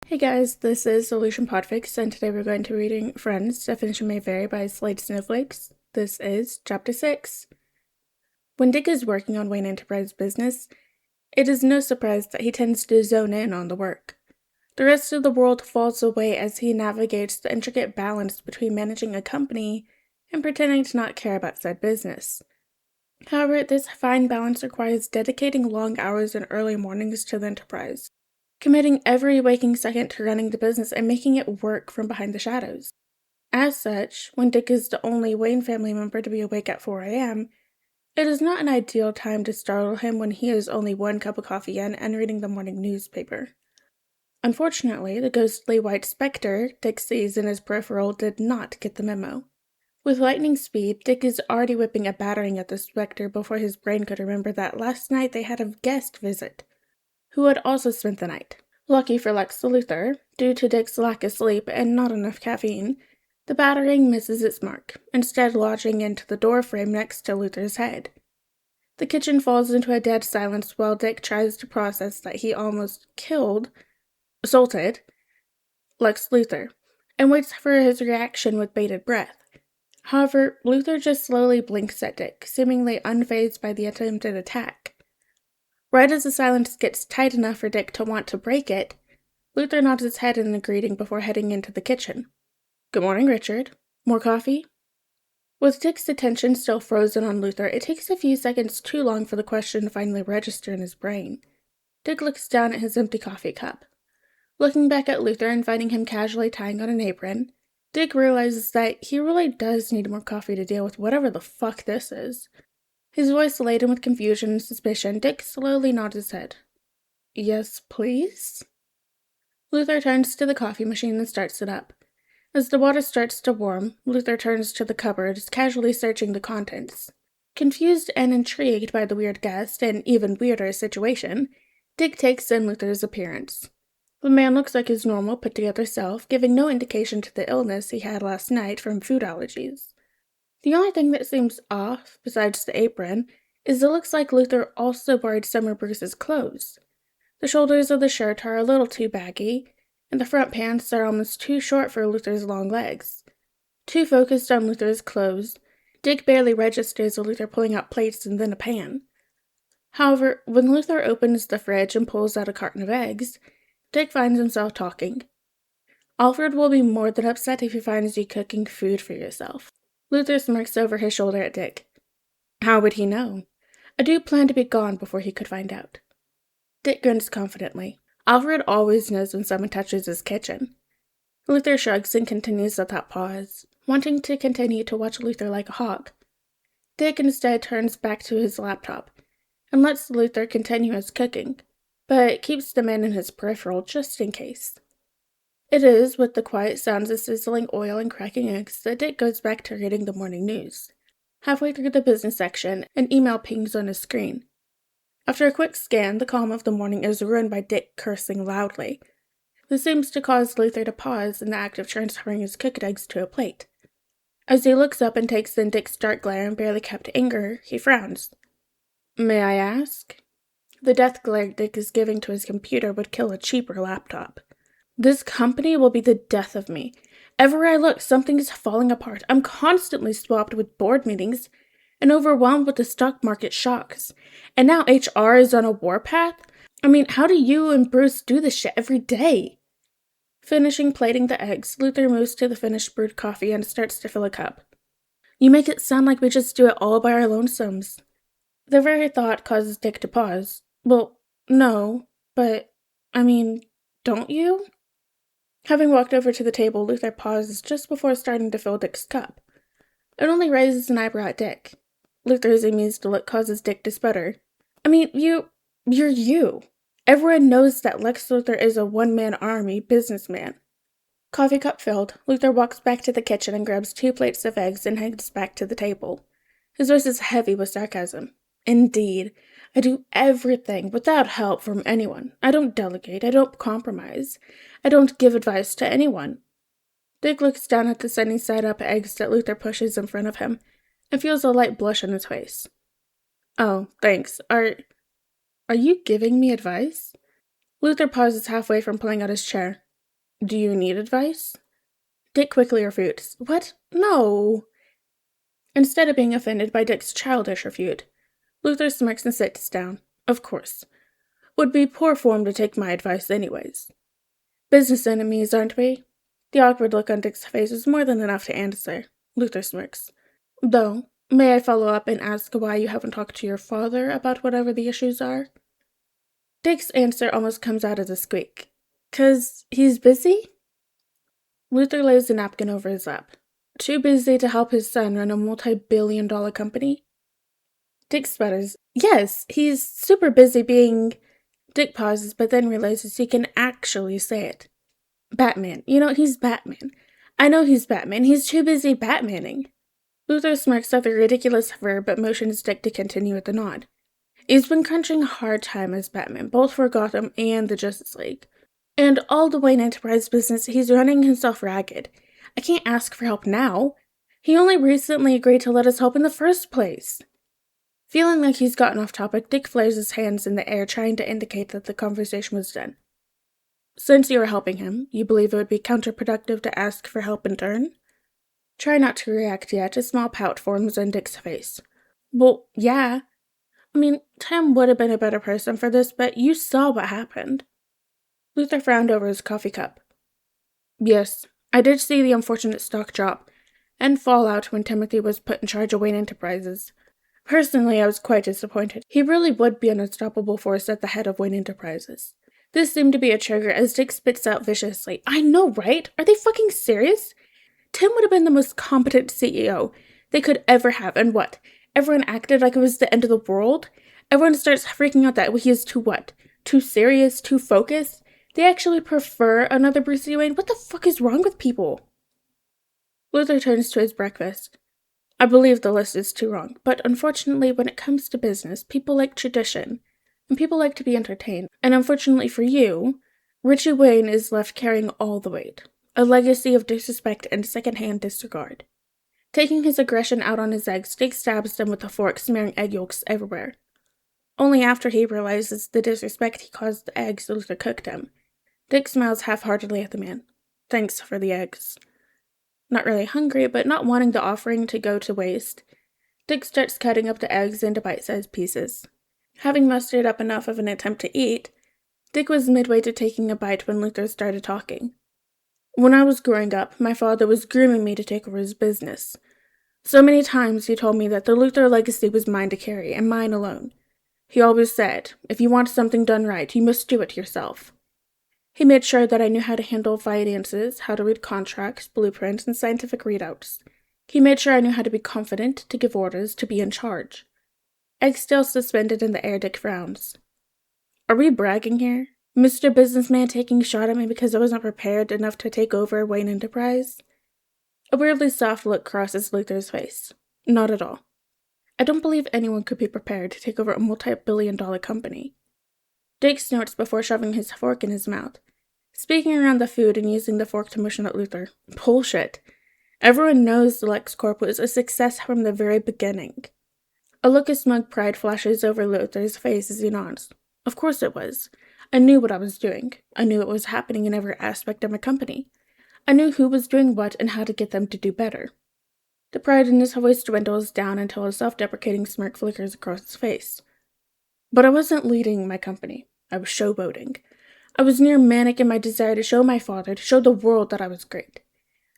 Hey guys, this is Solution PODFIC, and today we're going to be reading Friends, Definition May Vary by Slade Snowflakes. This is Chapter 6. When Dick is working on Wayne Enterprise business, it is no surprise that he tends to zone in on the work. The rest of the world falls away as he navigates the intricate balance between managing a company and pretending to not care about said business. However, this fine balance requires dedicating long hours and early mornings to the Enterprise, committing every waking second to running the business and making it work from behind the shadows. As such, when Dick is the only Wayne family member to be awake at 4 a.m., it is not an ideal time to startle him when he is only one cup of coffee in and reading the morning newspaper. Unfortunately, the ghostly white specter Dick sees in his peripheral did not get the memo. With lightning speed, Dick is already whipping a battering at the specter before his brain could remember that last night they had a guest visit, who had also spent the night. Lucky for Lex Luthor, due to Dick's lack of sleep and not enough caffeine, the battering misses its mark, instead lodging into the door frame next to Luthor's head. The kitchen falls into a dead silence while Dick tries to process that he almost assaulted Lex Luthor, and waits for his reaction with bated breath. However, Luthor just slowly blinks at Dick, seemingly unfazed by the attempted attack. Right as the silence gets tight enough for Dick to want to break it, Luthor nods his head in a greeting before heading into the kitchen. "Good morning, Richard. More coffee?" With Dick's attention still frozen on Luthor, it takes a few seconds too long for the question to finally register in his brain. Dick looks down at his empty coffee cup. Looking back at Luthor and finding him casually tying on an apron, Dick realizes that he really does need more coffee to deal with whatever the fuck this is. His voice laden with confusion and suspicion, Dick slowly nods his head. "Yes, please?" Luthor turns to the coffee machine and starts it up. As the water starts to warm, Luthor turns to the cupboard, casually searching the contents. Confused and intrigued by the weird guest and even weirder situation, Dick takes in Luthor's appearance. The man looks like his normal, put-together self, giving no indication to the illness he had last night from food allergies. The only thing that seems off, besides the apron, is it looks like Luthor also borrowed some of Bruce's clothes. The shoulders of the shirt are a little too baggy, and the front pants are almost too short for Luthor's long legs. Too focused on Luthor's clothes, Dick barely registers Luthor pulling out plates and then a pan. However, when Luthor opens the fridge and pulls out a carton of eggs, Dick finds himself talking. "Alfred will be more than upset if he finds you cooking food for yourself." Luthor smirks over his shoulder at Dick. "How would he know? I do plan to be gone before he could find out." Dick grins confidently. Alfred always knows when someone touches his kitchen. Luthor shrugs and continues without pause, wanting to continue to watch Luthor like a hawk. Dick instead turns back to his laptop and lets Luthor continue his cooking, but keeps the man in his peripheral just in case. It is with the quiet sounds of sizzling oil and cracking eggs that Dick goes back to reading the morning news. Halfway through the business section, an email pings on his screen. After a quick scan, the calm of the morning is ruined by Dick cursing loudly. This seems to cause Luthor to pause in the act of transferring his cooked eggs to a plate. As he looks up and takes in Dick's dark glare and barely kept anger, he frowns. "May I ask?" The death glare Dick is giving to his computer would kill a cheaper laptop. "This company will be the death of me. Everywhere I look, something is falling apart. I'm constantly swamped with board meetings and overwhelmed with the stock market shocks. And now HR is on a warpath? I mean, how do you and Bruce do this shit every day?" Finishing plating the eggs, Luthor moves to the finished brewed coffee and starts to fill a cup. "You make it sound like we just do it all by our lonesomes." The very thought causes Dick to pause. "Well, no, but, don't you?" Having walked over to the table, Luthor pauses just before starting to fill Dick's cup. It only raises an eyebrow at Dick. Luthor's amused look causes Dick to sputter. You're you. Everyone knows that Lex Luthor is a one-man army businessman." Coffee cup filled, Luthor walks back to the kitchen and grabs 2 plates of eggs and heads back to the table. His voice is heavy with sarcasm. "Indeed. I do everything without help from anyone. I don't delegate. I don't compromise. I don't give advice to anyone." Dick looks down at the sunny-side-up eggs that Luthor pushes in front of him and feels a light blush on his face. "Oh, thanks. Are you giving me advice?" Luthor pauses halfway from pulling out his chair. Do you need advice? Dick quickly refutes. What? No. Instead of being offended by Dick's childish refute, Luthor smirks and sits down. Of course. Would be poor form to take my advice anyways. Business enemies, aren't we? The awkward look on Dick's face is more than enough to answer. Luthor smirks. Though, may I follow up and ask why you haven't talked to your father about whatever the issues are? Dick's answer almost comes out as a squeak. 'Cause he's busy? Luthor lays a napkin over his lap. Too busy to help his son run a multi-billion-dollar company? Dick sputters. Yes, he's super busy being... Dick pauses, but then realizes he can actually say it. Batman. He's Batman. I know he's Batman. He's too busy Batmaning. Luthor smirks at the ridiculous verb, but motions Dick to continue with the nod. He's been crunching hard time as Batman, both for Gotham and the Justice League. And all the Wayne Enterprise business, he's running himself ragged. I can't ask for help now. He only recently agreed to let us help in the first place. Feeling like he's gotten off topic, Dick flares his hands in the air, trying to indicate that the conversation was done. Since you are helping him, you believe it would be counterproductive to ask for help in turn? Try not to react yet. A small pout forms on Dick's face. Well, yeah. Tim would have been a better person for this, but you saw what happened. Luthor frowned over his coffee cup. Yes, I did see the unfortunate stock drop and fallout when Timothy was put in charge of Wayne Enterprises. Personally, I was quite disappointed. He really would be an unstoppable force at the head of Wayne Enterprises. This seemed to be a trigger as Dick spits out viciously. I know, right? Are they fucking serious? Tim would have been the most competent CEO they could ever have, and what? Everyone acted like it was the end of the world? Everyone starts freaking out that he is too what? Too serious? Too focused? They actually prefer another Brucie Wayne? What the fuck is wrong with people? Luthor turns to his breakfast. I believe the list is too long, but unfortunately when it comes to business, people like tradition, and people like to be entertained. And unfortunately for you, Richie Wayne is left carrying all the weight. A legacy of disrespect and secondhand disregard. Taking his aggression out on his eggs, Dick stabs them with a fork, smearing egg yolks everywhere. Only after he realizes the disrespect he caused the eggs, Luthor cooked him. Dick smiles half-heartedly at the man. Thanks for the eggs. Not really hungry, but not wanting the offering to go to waste, Dick starts cutting up the eggs into bite-sized pieces. Having mustered up enough of an attempt to eat, Dick was midway to taking a bite when Luthor started talking. When I was growing up, my father was grooming me to take over his business. So many times he told me that the Luthor legacy was mine to carry, and mine alone. He always said, if you want something done right, you must do it yourself. He made sure that I knew how to handle finances, how to read contracts, blueprints, and scientific readouts. He made sure I knew how to be confident, to give orders, to be in charge. Egg still suspended in the air, Dick frowns. Are we bragging here? Mr. Businessman taking a shot at me because I wasn't prepared enough to take over Wayne Enterprise? A weirdly soft look crosses Luthor's face. Not at all. I don't believe anyone could be prepared to take over a multi-billion-dollar company. Dick snorts before shoving his fork in his mouth, speaking around the food and using the fork to motion at Luthor. Bullshit. Everyone knows the Lex Corp was a success from the very beginning. A look of smug pride flashes over Luthor's face as he nods. Of course it was. I knew what I was doing. I knew what was happening in every aspect of my company. I knew who was doing what and how to get them to do better. The pride in his voice dwindles down until a self-deprecating smirk flickers across his face. But I wasn't leading my company. I was showboating. I was near manic in my desire to show my father, to show the world that I was great.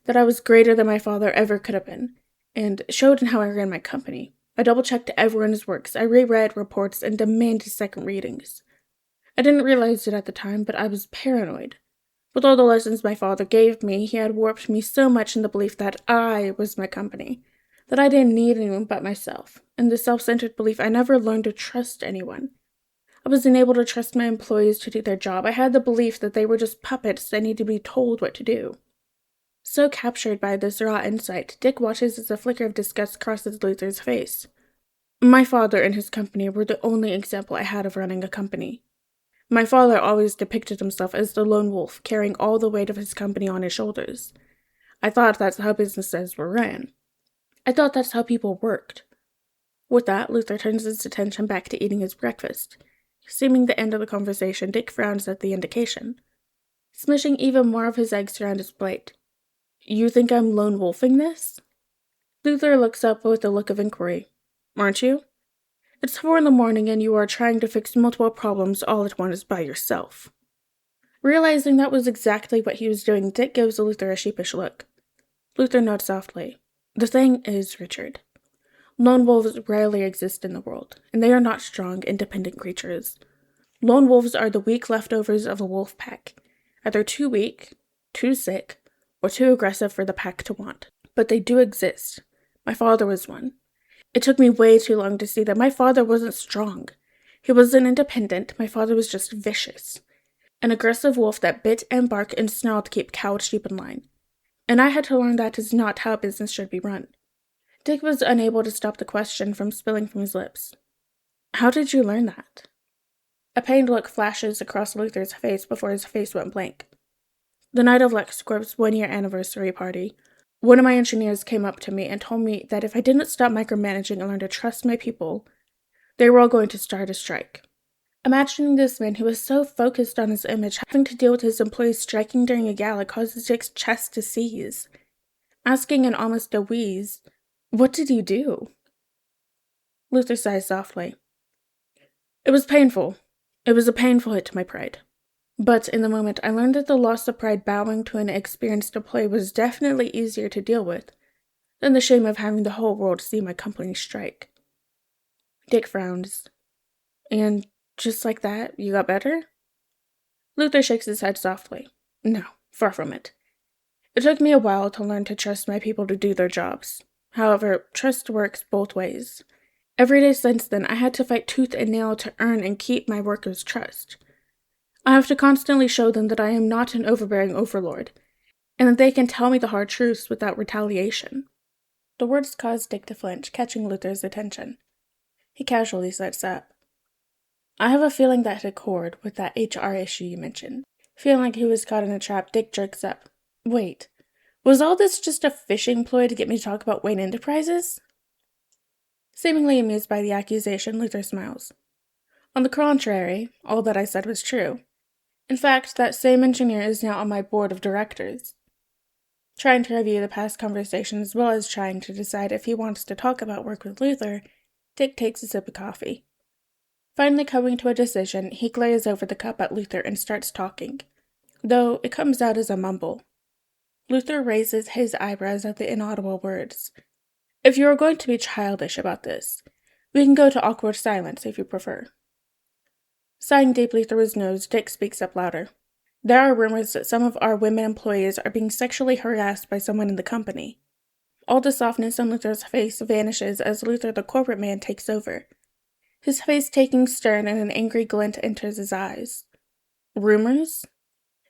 That I was greater than my father ever could have been. And showed in how I ran my company. I double-checked everyone's works. I reread reports and demanded second readings. I didn't realize it at the time, but I was paranoid. With all the lessons my father gave me, he had warped me so much in the belief that I was my company, that I didn't need anyone but myself, and the self-centered belief I never learned to trust anyone. I was unable to trust my employees to do their job. I had the belief that they were just puppets that needed to be told what to do. So captured by this raw insight, Dick watches as a flicker of disgust crosses Luthor's face. My father and his company were the only example I had of running a company. My father always depicted himself as the lone wolf, carrying all the weight of his company on his shoulders. I thought that's how businesses were ran. I thought that's how people worked. With that, Luthor turns his attention back to eating his breakfast. Seeming the end of the conversation, Dick frowns at the indication. smishing even more of his eggs around his plate. You think I'm lone wolfing this? Luthor looks up with a look of inquiry. Aren't you? It's 4 in the morning and you are trying to fix multiple problems all at once by yourself. Realizing that was exactly what he was doing, Dick gives Luthor a sheepish look. Luthor nods softly. The thing is, Richard, lone wolves rarely exist in the world, and they are not strong, independent creatures. Lone wolves are the weak leftovers of a wolf pack, either too weak, too sick, or too aggressive for the pack to want. But they do exist. My father was one. It took me way too long to see that my father wasn't strong. He wasn't independent, my father was just vicious. An aggressive wolf that bit and barked and snarled to keep cowed sheep in line. And I had to learn that is not how business should be run. Dick was unable to stop the question from spilling from his lips. How did you learn that? A pained look flashes across Luthor's face before his face went blank. The night of LexCorp's 1-year anniversary party, one of my engineers came up to me and told me that if I didn't stop micromanaging and learn to trust my people, they were all going to start a strike. Imagining this man who was so focused on his image having to deal with his employees striking during a gala causes Dick's chest to seize. Asking in almost a wheeze, "What did you do?" Luthor sighs softly. It was painful. It was a painful hit to my pride. But in the moment, I learned that the loss of pride bowing to an experienced employee was definitely easier to deal with than the shame of having the whole world see my company strike. Dick frowns. And just like that, you got better? Luthor shakes his head softly. No, far from it. It took me a while to learn to trust my people to do their jobs. However, trust works both ways. Every day since then, I had to fight tooth and nail to earn and keep my workers' trust. I have to constantly show them that I am not an overbearing overlord, and that they can tell me the hard truths without retaliation. The words caused Dick to flinch, catching Luthor's attention. He casually sits up. I have a feeling that hit a chord with that HR issue you mentioned. Feeling like he was caught in a trap, Dick jerks up. Wait, was all this just a fishing ploy to get me to talk about Wayne Enterprises? Seemingly amused by the accusation, Luthor smiles. On the contrary, all that I said was true. In fact, that same engineer is now on my board of directors. Trying to review the past conversation as well as trying to decide if he wants to talk about work with Luthor, Dick takes a sip of coffee. Finally coming to a decision, he glares over the cup at Luthor and starts talking, though it comes out as a mumble. Luthor raises his eyebrows at the inaudible words. If you are going to be childish about this, we can go to awkward silence if you prefer. Sighing deeply through his nose, Dick speaks up louder. There are rumors that some of our women employees are being sexually harassed by someone in the company. All the softness on Luthor's face vanishes as Luthor the corporate man takes over. His face taking stern and an angry glint enters his eyes. Rumors?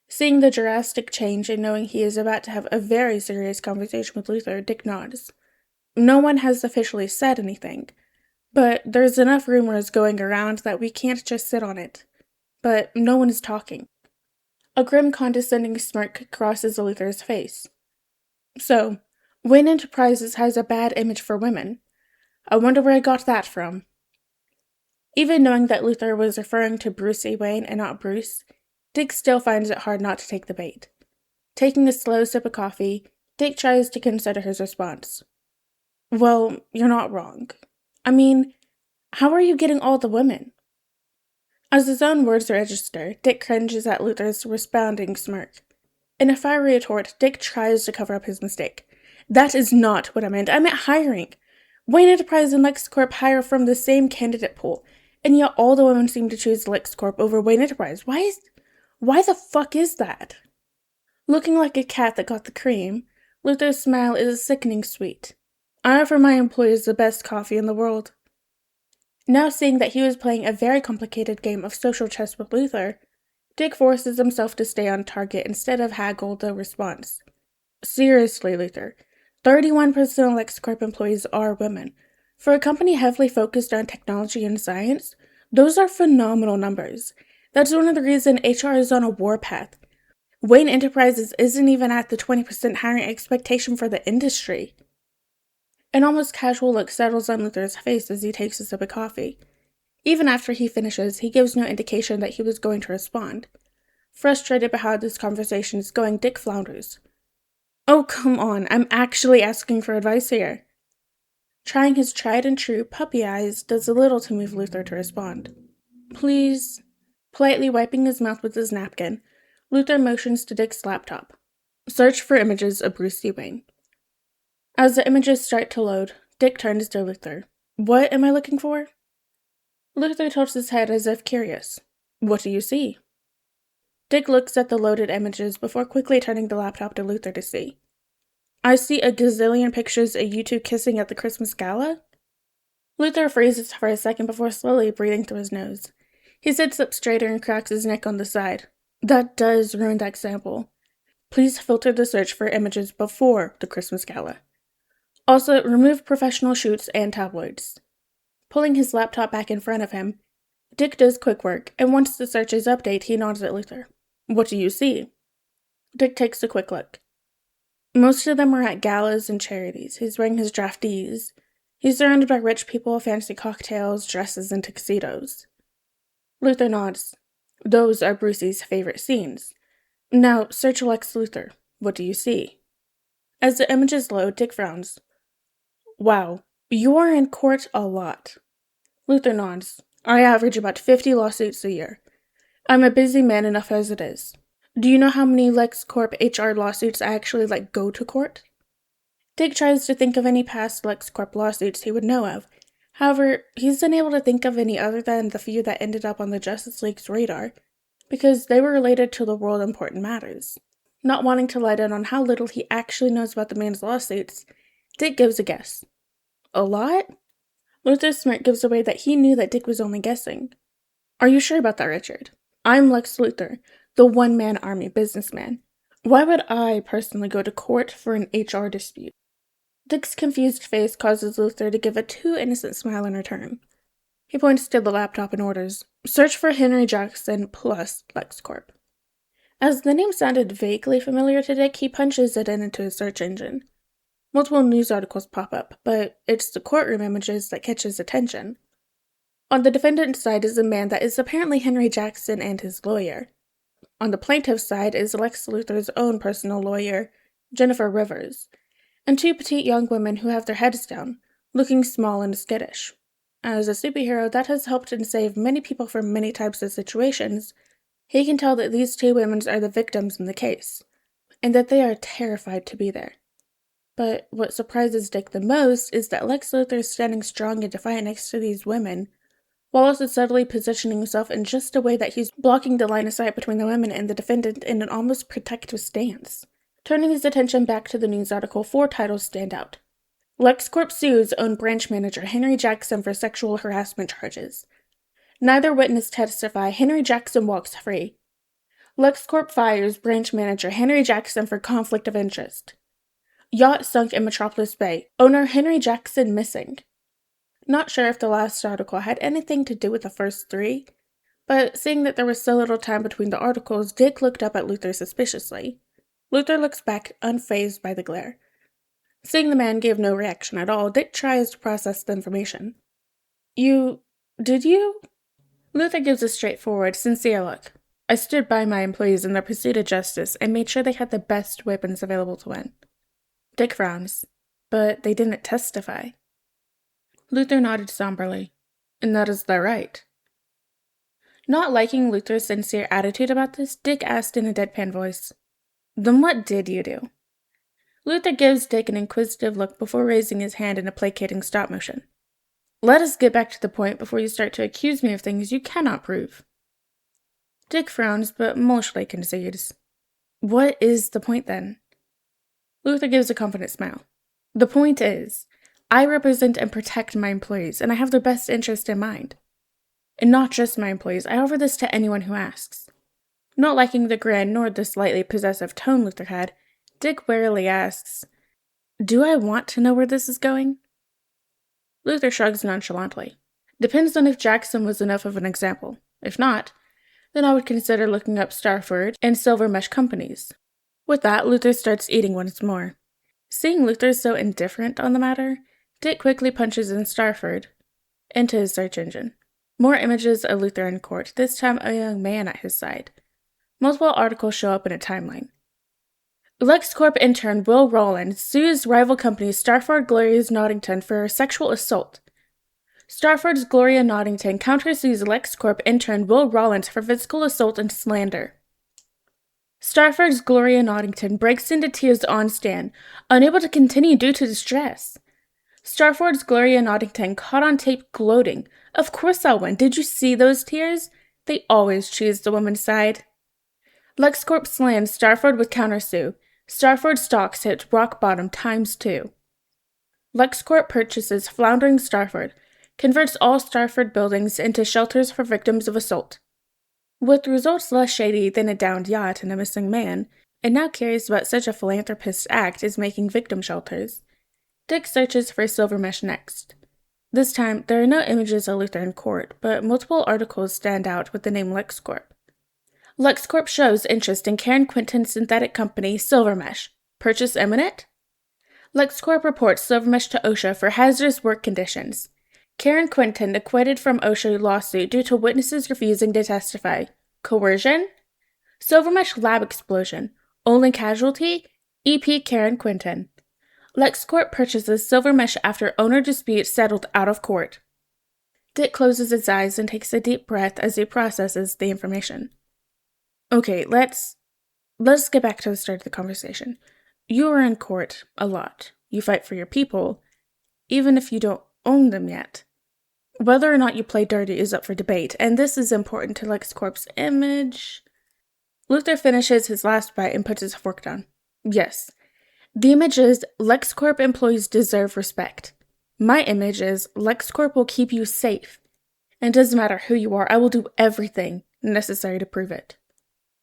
Seeing the drastic change and knowing he is about to have a very serious conversation with Luthor, Dick nods. No one has officially said anything, but there's enough rumors going around that we can't just sit on it. But no one is talking. A grim, condescending smirk crosses Luthor's face. So, Wayne Enterprises has a bad image for women. I wonder where I got that from. Even knowing that Luthor was referring to Brucie Wayne and not Bruce, Dick still finds it hard not to take the bait. Taking a slow sip of coffee, Dick tries to consider his response. Well, you're not wrong. I mean, how are you getting all the women? As his own words register, Dick cringes at Luthor's responding smirk. In a fiery retort, Dick tries to cover up his mistake. That is not what I meant. I meant hiring. Wayne Enterprise and LexCorp hire from the same candidate pool, and yet all the women seem to choose LexCorp over Wayne Enterprise. Why the fuck is that? Looking like a cat that got the cream, Luthor's smile is sickening sweet. I offer my employees the best coffee in the world. Now seeing that he was playing a very complicated game of social chess with Luthor, Dick forces himself to stay on target instead of haggle the response. Seriously, Luthor, 31% of LexCorp employees are women. For a company heavily focused on technology and science, those are phenomenal numbers. That's one of the reasons HR is on a warpath. Wayne Enterprises isn't even at the 20% hiring expectation for the industry. An almost casual look settles on Luthor's face as he takes a sip of coffee. Even after he finishes, he gives no indication that he was going to respond. Frustrated by how this conversation is going, Dick flounders. Oh, come on, I'm actually asking for advice here. Trying his tried and true puppy eyes does a little to move Luthor to respond. Please. Politely wiping his mouth with his napkin, Luthor motions to Dick's laptop. Search for images of Brucie Wayne. As the images start to load, Dick turns to Luthor. What am I looking for? Luthor tilts his head as if curious. What do you see? Dick looks at the loaded images before quickly turning the laptop to Luthor to see. I see a gazillion pictures of you two kissing at the Christmas gala? Luthor freezes for a second before slowly breathing through his nose. He sits up straighter and cracks his neck on the side. That does ruin that sample. Please filter the search for images before the Christmas gala. Also, remove professional shoots and tabloids. Pulling his laptop back in front of him, Dick does quick work, and once the search is updated, he nods at Luthor. What do you see? Dick takes a quick look. Most of them are at galas and charities. He's wearing his draftees. He's surrounded by rich people, fancy cocktails, dresses, and tuxedos. Luthor nods. Those are Brucie's favorite scenes. Now, search Lex Luthor. What do you see? As the images load, Dick frowns. Wow, you are in court a lot. Luthor nods. I average about 50 lawsuits a year. I'm a busy man enough as it is. Do you know how many LexCorp HR lawsuits I actually let go to court? Dick tries to think of any past LexCorp lawsuits he would know of. However, he's unable to think of any other than the few that ended up on the Justice League's radar, because they were related to the world important matters. Not wanting to let in on how little he actually knows about the man's lawsuits, Dick gives a guess. A lot? Luthor's smirk gives away that he knew that Dick was only guessing. Are you sure about that, Richard? I'm Lex Luthor, the one-man army businessman. Why would I personally go to court for an HR dispute? Dick's confused face causes Luthor to give a too innocent smile in return. He points to the laptop and orders, search for Henry Jackson plus LexCorp. As the name sounded vaguely familiar to Dick, he punches it into his search engine. Multiple news articles pop up, but it's the courtroom images that catch his attention. On the defendant's side is a man that is apparently Henry Jackson and his lawyer. On the plaintiff's side is Lex Luthor's own personal lawyer, Jennifer Rivers, and two petite young women who have their heads down, looking small and skittish. As a superhero that has helped and saved many people from many types of situations, he can tell that these two women are the victims in the case, and that they are terrified to be there. But what surprises Dick the most is that Lex Luthor is standing strong and defiant next to these women, while also subtly positioning himself in just a way that he's blocking the line of sight between the women and the defendant in an almost protective stance. Turning his attention back to the news article, 4 titles stand out. LexCorp sues own branch manager Henry Jackson for sexual harassment charges. Neither witness testify. Henry Jackson walks free. LexCorp fires branch manager Henry Jackson for conflict of interest. Yacht sunk in Metropolis Bay. Owner Henry Jackson missing. Not sure if the last article had anything to do with the first 3, but seeing that there was so little time between the articles, Dick looked up at Luthor suspiciously. Luthor looks back, unfazed by the glare. Seeing the man gave no reaction at all, Dick tries to process the information. Did you? Luthor gives a straightforward, sincere look. I stood by my employees in their pursuit of justice and made sure they had the best weapons available to win. Dick frowns. But they didn't testify. Luthor nodded somberly. And that is their right. Not liking Luthor's sincere attitude about this, Dick asked in a deadpan voice, Then what did you do? Luthor gives Dick an inquisitive look before raising his hand in a placating stop motion. Let us get back to the point before you start to accuse me of things you cannot prove. Dick frowns, but mostly concedes. What is the point then? Luthor gives a confident smile. The point is, I represent and protect my employees, and I have their best interest in mind. And not just my employees, I offer this to anyone who asks. Not liking the grin nor the slightly possessive tone Luthor had, Dick warily asks, Do I want to know where this is going? Luthor shrugs nonchalantly. Depends on if Jackson was enough of an example. If not, then I would consider looking up Starford and Silver Mesh companies. With that, Luthor starts eating once more. Seeing Luthor so indifferent on the matter, Dick quickly punches in Starford into his search engine. More images of Luthor in court, this time a young man at his side. Multiple articles show up in a timeline. LexCorp intern Will Rowland sues rival company Starford Gloria's Noddington for sexual assault. Starford's Gloria Noddington countersues LexCorp intern Will Rowland for physical assault and slander. Starford's Gloria Noddington breaks into tears on stand, unable to continue due to distress. Starford's Gloria Noddington caught on tape gloating. Of course I'll win. Did you see those tears? They always choose the woman's side. LexCorp slams Starford with countersue. Starford stocks hit rock bottom ×2. LexCorp purchases floundering Starford, converts all Starford buildings into shelters for victims of assault. With results less shady than a downed yacht and a missing man, and now curious about such a philanthropist's act as making victim shelters, Dick searches for Silvermesh next. This time, there are no images of Luthor in court, but multiple articles stand out with the name LexCorp. LexCorp shows interest in Karen Quinton's synthetic company, Silvermesh. Purchase imminent? LexCorp reports Silvermesh to OSHA for hazardous work conditions. Karen Quinton acquitted from OSHA lawsuit due to witnesses refusing to testify. Coercion? Silvermesh lab explosion. Only casualty? EP Karen Quinton. LexCorp purchases Silvermesh after owner dispute settled out of court. Dick closes his eyes and takes a deep breath as he processes the information. Okay, let's get back to the start of the conversation. You are in court a lot. You fight for your people, even if you don't own them yet. Whether or not you play dirty is up for debate, and this is important to LexCorp's image. Luthor finishes his last bite and puts his fork down. Yes, the image is LexCorp employees deserve respect. My image is LexCorp will keep you safe. And it doesn't matter who you are, I will do everything necessary to prove it.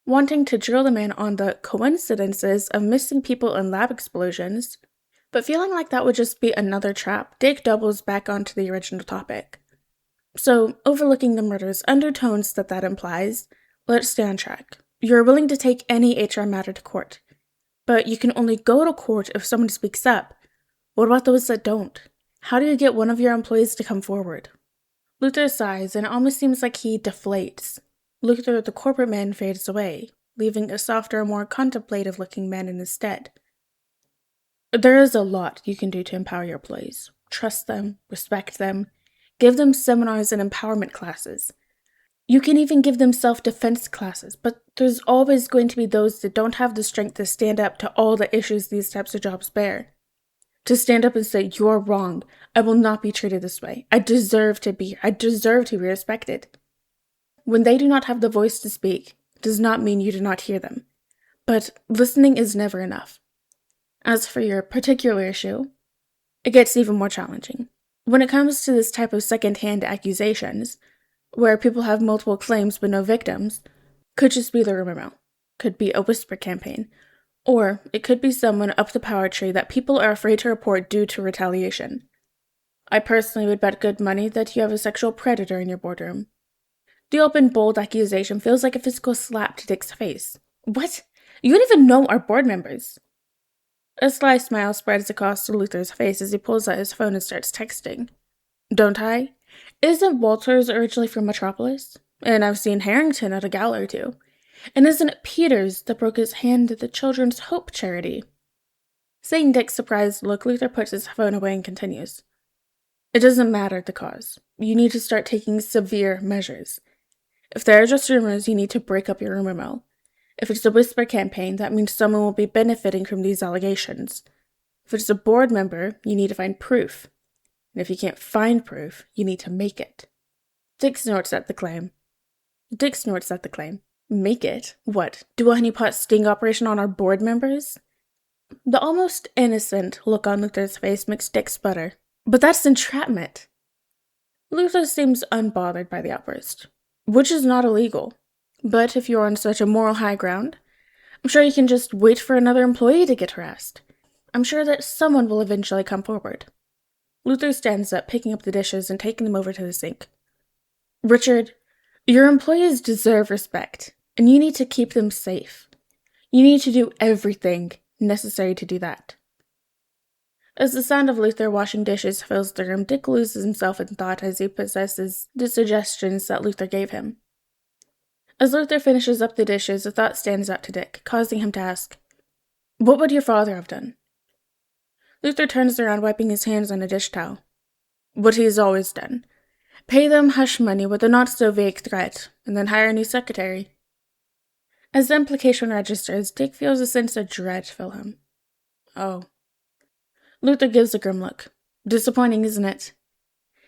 Wanting to drill them in on the coincidences of missing people in lab explosions, but feeling like that would just be another trap, Dick doubles back onto the original topic. So, overlooking the murder's undertones that implies, let's stay on track. You're willing to take any HR matter to court, but you can only go to court if someone speaks up. What about those that don't? How do you get one of your employees to come forward? Luthor sighs, and it almost seems like he deflates. Luthor, the corporate man, fades away, leaving a softer, more contemplative-looking man in his stead. There is a lot you can do to empower your employees. Trust them, respect them, give them seminars and empowerment classes. You can even give them self-defense classes, but there's always going to be those that don't have the strength to stand up to all the issues these types of jobs bear. To stand up and say, you're wrong, I will not be treated this way, I deserve to be respected. When they do not have the voice to speak, does not mean you do not hear them. But listening is never enough. As for your particular issue, it gets even more challenging. When it comes to this type of second-hand accusations, where people have multiple claims but no victims, could just be the rumor mill, could be a whisper campaign, or it could be someone up the power tree that people are afraid to report due to retaliation. I personally would bet good money that you have a sexual predator in your boardroom. The open, bold accusation feels like a physical slap to Dick's face. What? You don't even know our board members. A sly smile spreads across Luthor's face as he pulls out his phone and starts texting. Don't I? Isn't Walters originally from Metropolis? And I've seen Harrington at a gala or two. And isn't it Peters that broke his hand at the Children's Hope charity? Seeing Dick's surprised look, Luthor puts his phone away and continues. It doesn't matter the cause. You need to start taking severe measures. If there are just rumors, you need to break up your rumor mill. If it's a whisper campaign, that means someone will be benefiting from these allegations. If it's a board member, you need to find proof. And if you can't find proof, you need to make it. Dick snorts at the claim. Make it? What? Do a honeypot sting operation on our board members? The almost innocent look on Luthor's face makes Dick sputter. But that's entrapment. Luthor seems unbothered by the outburst, which is not illegal. But if you're on such a moral high ground, I'm sure you can just wait for another employee to get harassed. I'm sure that someone will eventually come forward. Luthor stands up, picking up the dishes and taking them over to the sink. Richard, your employees deserve respect, and you need to keep them safe. You need to do everything necessary to do that. As the sound of Luthor washing dishes fills the room, Dick loses himself in thought as he possesses the suggestions that Luthor gave him. As Luthor finishes up the dishes, a thought stands out to Dick, causing him to ask, "What would your father have done?" Luthor turns around, wiping his hands on a dish towel. "What he has always done. Pay them hush money with a not-so-vague threat, and then hire a new secretary." As the implication registers, Dick feels a sense of dread fill him. Oh. Luthor gives a grim look. Disappointing, isn't it?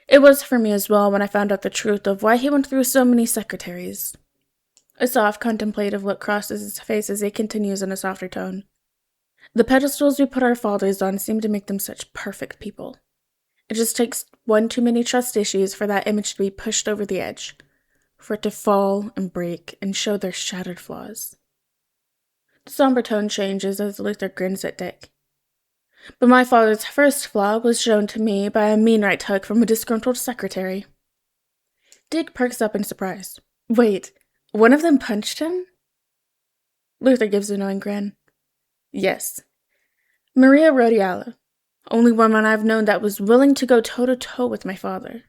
It was for me as well when I found out the truth of why he went through so many secretaries. A soft, contemplative look crosses his face as he continues in a softer tone. The pedestals we put our fathers on seem to make them such perfect people. It just takes one too many trust issues for that image to be pushed over the edge, for it to fall and break and show their shattered flaws. The somber tone changes as Luthor grins at Dick. But my father's first flaw was shown to me by a mean right hook from a disgruntled secretary. Dick perks up in surprise. Wait, one of them punched him? Luthor gives a knowing grin. Yes. Maria Rodiala. Only woman I've known that was willing to go toe-to-toe with my father.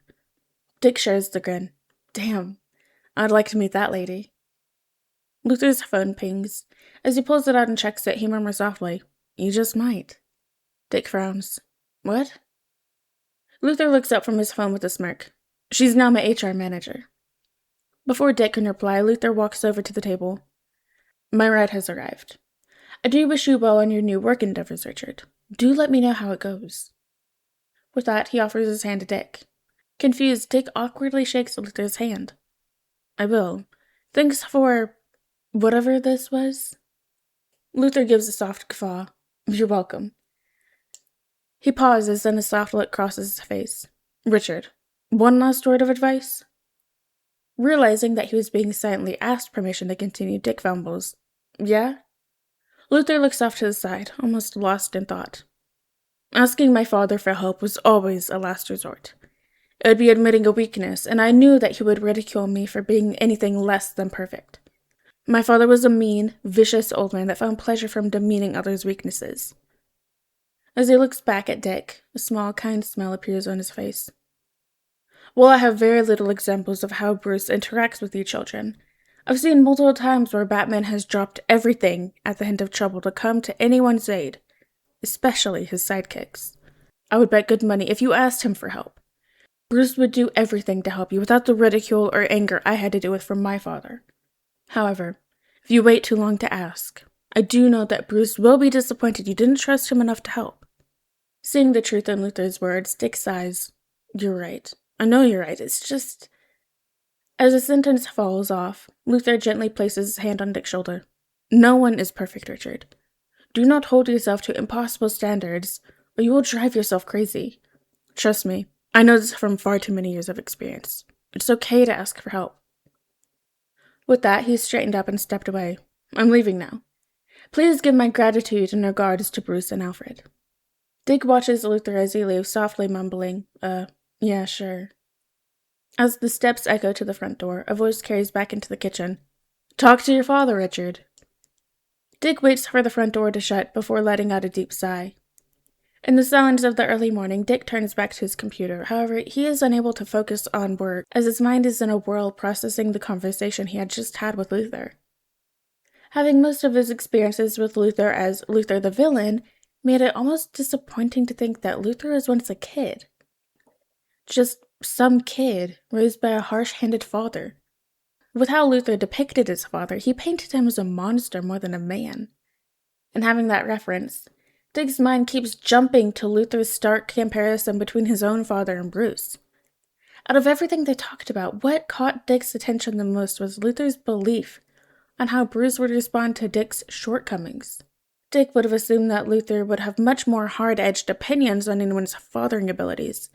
Dick shares the grin. Damn, I'd like to meet that lady. Luthor's phone pings. As he pulls it out and checks it, he murmurs softly, "You just might." Dick frowns. What? Luthor looks up from his phone with a smirk. She's now my HR manager. Before Dick can reply, Luthor walks over to the table. My ride has arrived. I do wish you well on your new work endeavors, Richard. Do let me know how it goes. With that, he offers his hand to Dick. Confused, Dick awkwardly shakes Luthor's hand. I will. Thanks for whatever this was. Luthor gives a soft guffaw. You're welcome. He pauses, and a soft look crosses his face. Richard, one last word of advice? Realizing that he was being silently asked permission to continue, Dick fumbles. Yeah? Luthor looks off to the side, almost lost in thought. Asking my father for help was always a last resort. It would be admitting a weakness, and I knew that he would ridicule me for being anything less than perfect. My father was a mean, vicious old man that found pleasure from demeaning others' weaknesses. As he looks back at Dick, a small, kind smile appears on his face. While I have very little examples of how Bruce interacts with you children, I've seen multiple times where Batman has dropped everything at the hint of trouble to come to anyone's aid, especially his sidekicks. I would bet good money if you asked him for help. Bruce would do everything to help you without the ridicule or anger I had to deal with from my father. However, if you wait too long to ask, I do know that Bruce will be disappointed you didn't trust him enough to help. Seeing the truth in Luthor's words, Dick sighs. You're right. I know you're right. It's just... As the sentence falls off, Luthor gently places his hand on Dick's shoulder. No one is perfect, Richard. Do not hold yourself to impossible standards, or you will drive yourself crazy. Trust me, I know this from far too many years of experience. It's okay to ask for help. With that, he straightened up and stepped away. I'm leaving now. Please give my gratitude and regards to Bruce and Alfred. Dick watches Luthor as he leaves, softly mumbling, yeah, sure. As the steps echo to the front door, a voice carries back into the kitchen. Talk to your father, Richard. Dick waits for the front door to shut before letting out a deep sigh. In the silence of the early morning, Dick turns back to his computer. However, he is unable to focus on work, as his mind is in a whirl processing the conversation he had just had with Luthor. Having most of his experiences with Luthor as Luthor the villain made it almost disappointing to think that Luthor was once a kid. Just some kid raised by a harsh-handed father. With how Luthor depicted his father, he painted him as a monster more than a man. And having that reference, Dick's mind keeps jumping to Luthor's stark comparison between his own father and Bruce. Out of everything they talked about, what caught Dick's attention the most was Luthor's belief on how Bruce would respond to Dick's shortcomings. Dick would have assumed that Luthor would have much more hard-edged opinions on anyone's fathering abilities.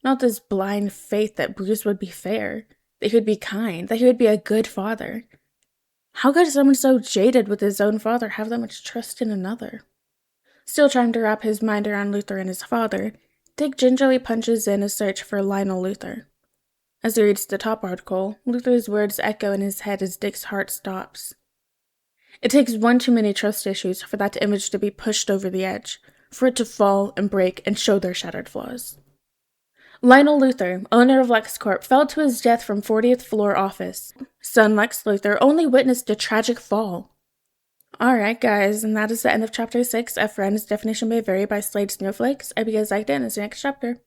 Not this blind faith that Bruce would be fair, that he would be kind, that he would be a good father. How could someone so jaded with his own father have that much trust in another? Still trying to wrap his mind around Luthor and his father, Dick gingerly punches in a search for Lionel Luthor. As he reads the top article, Luthor's words echo in his head as Dick's heart stops. It takes one too many trust issues for that image to be pushed over the edge, for it to fall and break and show their shattered flaws. Lionel Luthor, owner of LexCorp, fell to his death from 40th floor office. Son Lex Luthor only witnessed a tragic fall. Alright guys, and that is the end of chapter 6 of Friends. Definition may vary by Slade Snowflakes. I hope you guys liked it, and it's the next chapter.